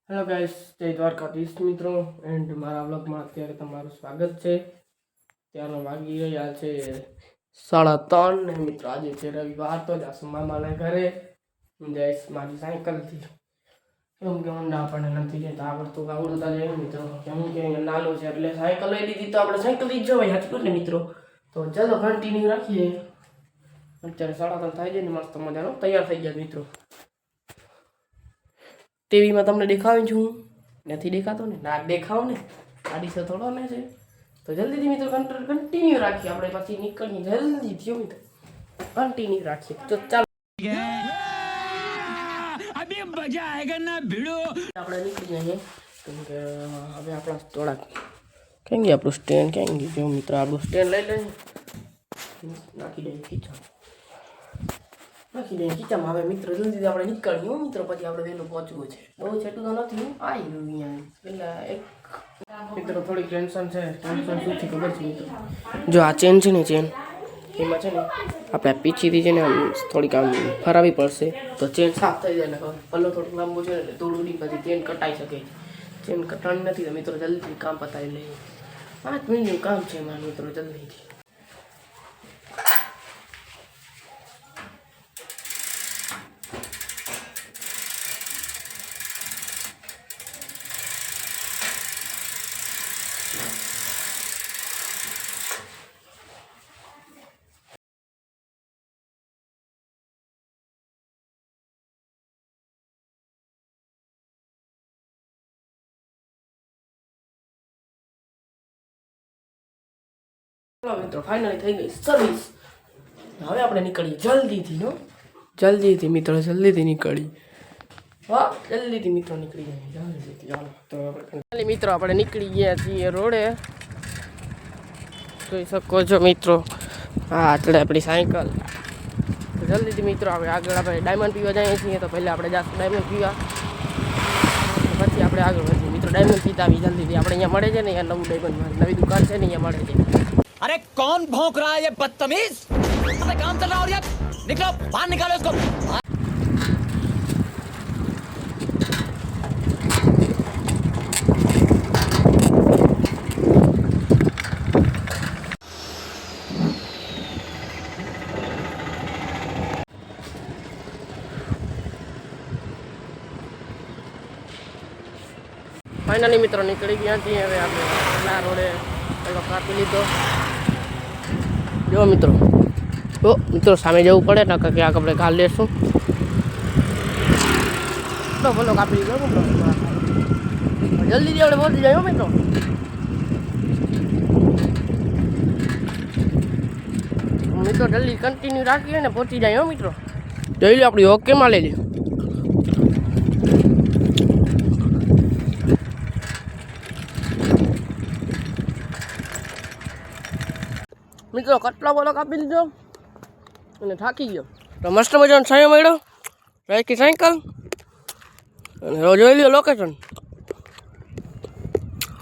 Hello guys, જય દ્વારકાધીશ મિત્રો and મારા વ્લોગમાં અત્યારે તમારું સ્વાગત છે. ત્યારનો વાગી રહ્યા છે 3:30 ને મિત્રો આજે છે રવિવાર, તો જાશું મામાના ઘરે. જઈશ મારી સાયકલથી, કેમ કે ઊંડા આપણને નથી જતા આવડતા જાય મિત્રો, કેમ કે નાનું છે એટલે સાયકલ લઈ લીધી તો આપણે સાયકલથી જ જવાય હતું ને મિત્રો. તો ચાલો કન્ટિન્યુ રાખીએ. અત્યારે 3:30 થાય છે ને મસ્ત મજાનો તૈયાર થઈ ગયા મિત્રો. ટીવીમાં તમને દેખાવું છું, નથી દેખાતો ને? ના દેખાવ ને, ગાડી છે થોડો ને છે. તો જલ્દીથી મિત્રો કન્ટિન્યુ રાખીએ, આપણે પછી નીકળીએ જલ્દી થયો મિત્રો, કન્ટિન્યુ રાખીએ. તો ચાલો અભી મજા આયેગા ના ભીડો. આપણે નીકળી જઈએ, કેમ કે હવે આપણા થોડાક ક્યાં ગયા આપણું સ્ટેન્ડ, ક્યાં ગયું મિત્રો? આપણું સ્ટેન્ડ લઈ લઈએ, નાખી દઈએ ખીચામાં. હવે મિત્રો જલ્દીથી આપણે નીકળીએ મિત્રો, પછી આપણે વહેલું પહોંચવું છે. બહુ છેટું તો નથી, આવી ગયું અહીંયા. પેલા એક મિત્રો થોડીક ટેન્શન છે. ટેન્શન શું થી ખબર છે મિત્રો? જો આ ચેન છે ને, ચેન એમાં છે ને આપણે પીછીથી છે ને આમ થોડીક આમ ફરાવી પડશે તો ચેન સાફ થઈ જાય. ને પલ્લો થોડુંક લાંબુ છે ને થોડું ઉડી, પછી ચેન કટાઈ શકે. ચેન કટાણી નથી તો મિત્રો જલ્દીથી કામ પતાવી લઈએ. 5 મિનિટનું કામ છે મારા મિત્રો, જલ્દીથી. મિત્રો ફાઇનલી થઈ ગઈ સર્વિસ. હવે આપણે નીકળીએ જલ્દીથી. જલ્દીથી મિત્રો, જલ્દીથી નીકળી. હા, જલ્દીથી મિત્રો નીકળી જાય જલ્દીથી. ચાલો તો મિત્રો આપણે નીકળી ગયા છીએ રોડે. જોઈ શકો છો મિત્રો, હા એટલે આપણી સાયકલ. જલ્દીથી મિત્રો હવે આગળ આપણે ડાયમંડ પીવા જઈએ છીએ. તો પહેલાં આપણે જાશું ડાયમંડ પીવા, પછી આપણે આગળ વધીએ મિત્રો. ડાયમંડ પીતા આવી જલ્દીથી. આપણે અહીંયા મળે છે ને, અહીંયા નવું ડાયમંડ નવી દુકાન છે ને, અહીંયા મળે છે. अरे कौन भौंक रहा है ये बदतमीज? काम चल रहा और यार निकलो बाहर निकालो इसको. ફાઇનલી મિત્રો નીકળી ગયા છીએ. હવે આપણે પેલા રોડે પેલો કાપી લીધો. જો મિત્રો, તો મિત્રો સામે જવું પડે ને, ક્યાંક આપણે ઘાલ લેશું. તો ભલો કાપી લીધો મિત્રો. જલ્દીથી આપણે પહોંચી જાય મિત્રો. મિત્રો જલ્દી કન્ટિન્યુ રાખીએ ને પહોંચી જાય મિત્રો. જોઈ લો આપણી ઓકે માં લઈ લે મિત્રો. કેટલો બોલો કાપી લીધો અને થાકી ગયો. તો મસ્ત મજાનો છાંયો મળ્યો, રાખી સાયકલ. અને જોઈ લ્યો લોકેશન,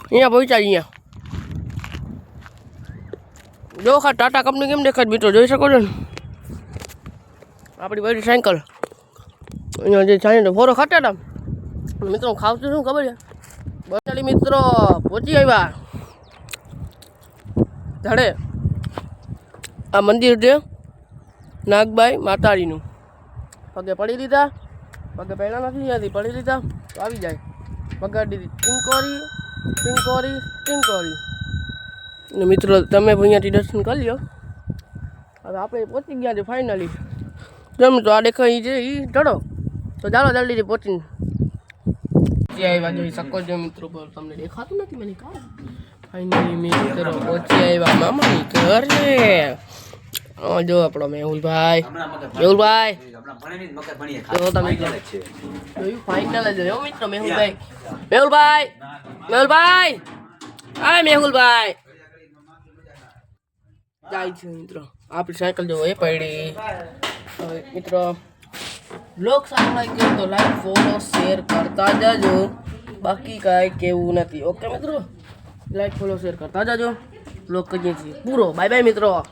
અહીંયા પહોંચ્યા. અહીંયા જો ખા ટાટા કંપની કેમ દેખાય મિત્રો, જોઈ શકો છો ને આપણી બધી સાયકલ. અહીંયા જે છાંયો ફોરો ખાતા હતા મિત્રો, ખાવતું શું ખબર છે? બચાલી મિત્રો પહોંચી આવ્યા ધડે. આ મંદિર છે નાગબાઈ માતાજીનું. પગે પડી લીધા, પગે પહેલાં નથી ત્યાંથી પડી લીધા તો આવી જાય. પગાડી દીધી ટિંકોરી ટિંકોરી ટિંકોરી. અને મિત્રો તમે અહીંયાથી દર્શન કરી લો. હવે આપણે પહોંચી ગયા છે ફાઇનલી. જેમ તો આ દેખાય છે એ ચડો. તો ચાલો જલ્દીથી પહોંચીને આવ્યા જોઈ શકો છો મિત્રો. તમને દેખાતું નથી મને કામ. ફાઇનલી મિત્રો પહોંચી આવ્યા મામાની ઘરે. જો આપણો મેહુલભાઈ, મેહુલભાઈ ફાઇનલ જ મિત્રો. મેહુલભાઈ, મેહુલભાઈ, મેહુલભાઈ, હા મેહુલભાઈ જાય છે મિત્રો. આપણી સાયકલ જો એ પડી. હવે મિત્રો બ્લોગ સારો લાગ્યો તો લાઈક ફોલો શેર કરતા જાજો. બાકી કાંઈ કેવું નથી. ઓકે મિત્રો, લાઈક ફોલો શેર કરતા જાજો. બ્લોગ કરીએ છીએ પૂરો. બાય બાય મિત્રો.